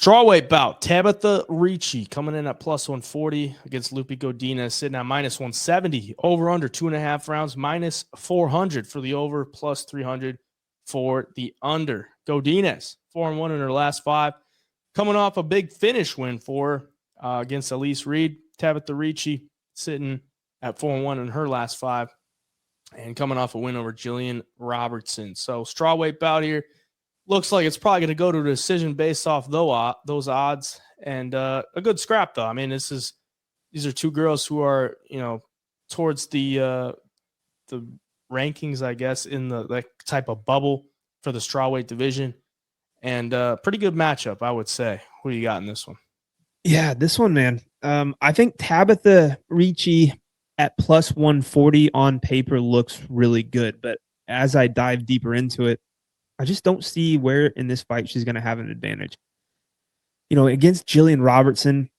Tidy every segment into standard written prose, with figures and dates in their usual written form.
Strawweight bout. Tabath Ricci coming in at plus 140 against Loopy Godinez, sitting at minus 170. Over under 2.5 rounds, minus 400 for the over, plus 300 for the under. Godinez, 4-1 in her last 5. Coming off a big finish win for against Elise Reed. Tabath Ricci sitting at 4-1 in her last 5. And coming off a win over Jillian Robertson. So strawweight bout here. Looks like it's probably going to go to a decision based off those odds, and a good scrap though. I mean, these are two girls who are towards the rankings, I guess, in the type of bubble for the strawweight division, and pretty good matchup, I would say. Who do you got in this one? Yeah, this one, man. I think Tabath Ricci at plus 140 on paper looks really good, but as I dive deeper into it, I just don't see where in this fight she's going to have an advantage. Against Jillian Robertson,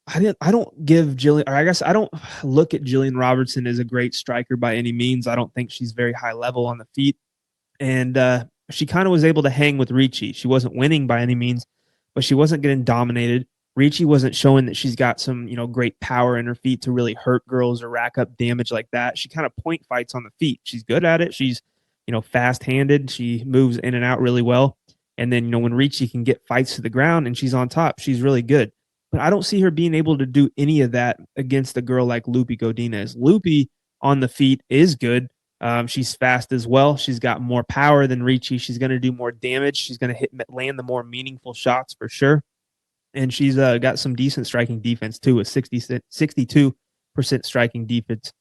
I don't give Jillian, or I guess I don't look at Jillian Robertson as a great striker by any means. I don't think she's very high level on the feet. And she kind of was able to hang with Ricci. She wasn't winning by any means, but she wasn't getting dominated. Ricci wasn't showing that she's got some, great power in her feet to really hurt girls or rack up damage like that. She kind of point fights on the feet. She's good at it. She's fast-handed. She moves in and out really well. And then, when Ricci can get fights to the ground and she's on top, she's really good. But I don't see her being able to do any of that against a girl like Loopy Godinez. Loopy on the feet is good. She's fast as well. She's got more power than Ricci. She's going to do more damage. She's going to land the more meaningful shots for sure. And she's got some decent striking defense too, a 62% striking defense.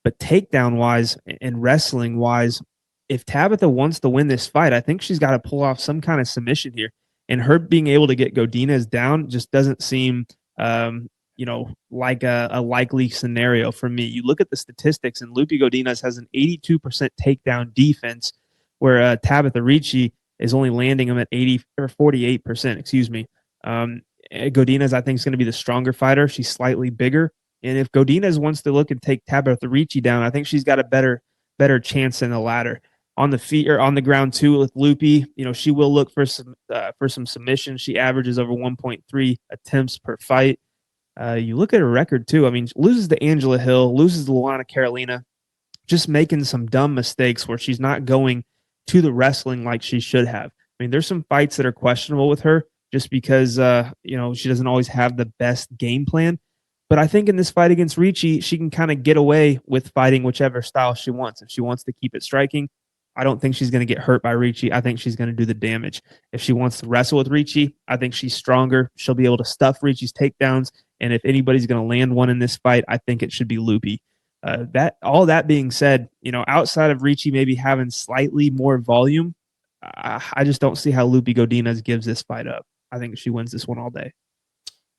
But takedown-wise and wrestling-wise, if Tabatha wants to win this fight, I think she's got to pull off some kind of submission here. And her being able to get Godinez down just doesn't seem, like a likely scenario for me. You look at the statistics, and Loopy Godinez has an 82% takedown defense, where Tabatha Ricci is only landing them at 48%. Excuse me. Godinez, I think, is going to be the stronger fighter. She's slightly bigger, and if Godinez wants to look and take Tabatha Ricci down, I think she's got a better chance in the ladder. On the feet or on the ground too with Loopy, she will look for some submission. She averages over 1.3 attempts per fight. You look at her record too. I mean, loses to Angela Hill, loses to Luana Carolina, just making some dumb mistakes where she's not going to the wrestling like she should have. I mean, there's some fights that are questionable with her just because she doesn't always have the best game plan. But I think in this fight against Ricci, she can kind of get away with fighting whichever style she wants. If she wants to keep it striking, I don't think she's going to get hurt by Ricci. I think she's going to do the damage. If she wants to wrestle with Ricci, I think she's stronger. She'll be able to stuff Ricci's takedowns. And if anybody's going to land one in this fight, I think it should be Loopy. All that being said, outside of Ricci maybe having slightly more volume, I just don't see how Loopy Godinez gives this fight up. I think she wins this one all day.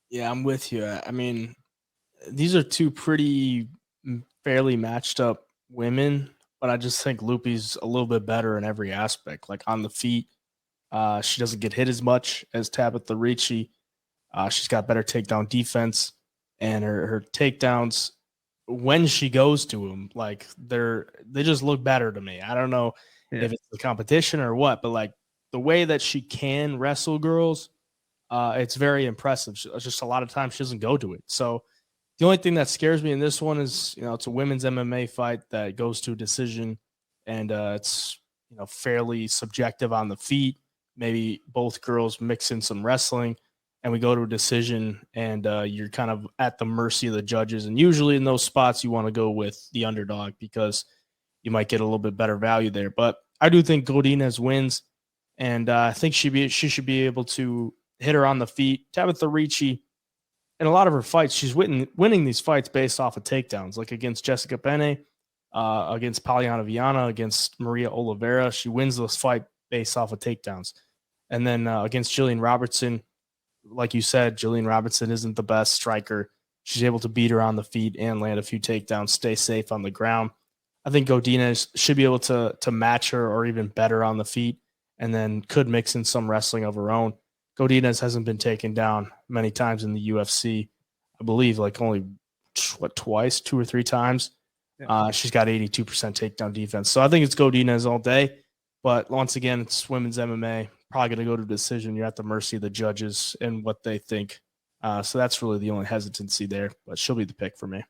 Yeah, I'm with you. I mean, these are two pretty fairly matched up women, but I just think Loopy's a little bit better in every aspect. Like on the feet, she doesn't get hit as much as Tabatha Ricci. She's got better takedown defense, and her takedowns, when she goes to them, like they just look better to me. I don't know if it's the competition or what, but like the way that she can wrestle girls, it's very impressive. Just a lot of times she doesn't go to it. So the only thing that scares me in this one is, it's a women's MMA fight that goes to a decision, and it's, fairly subjective on the feet. Maybe both girls mix in some wrestling, and we go to a decision, and you're kind of at the mercy of the judges. And usually in those spots, you want to go with the underdog because you might get a little bit better value there. But I do think Godinez wins, and I think she should be able to hit her on the feet. Tabatha Ricci, in a lot of her fights, she's winning these fights based off of takedowns, like against Jessica Penne, against Poliana Viana, against Maria Oliveira. She wins those fights based off of takedowns. And then against Jillian Robertson, like you said, Jillian Robertson isn't the best striker. She's able to beat her on the feet and land a few takedowns, stay safe on the ground. I think Godinez should be able to match her or even better on the feet, and then could mix in some wrestling of her own. Godinez hasn't been taken down many times in the UFC. I believe like only twice, 2 or 3 times. Yeah. She's got 82% takedown defense. So I think it's Godinez all day. But once again, it's women's MMA. probably going to go to decision. You're at the mercy of the judges and what they think. So that's really the only hesitancy there, but she'll be the pick for me.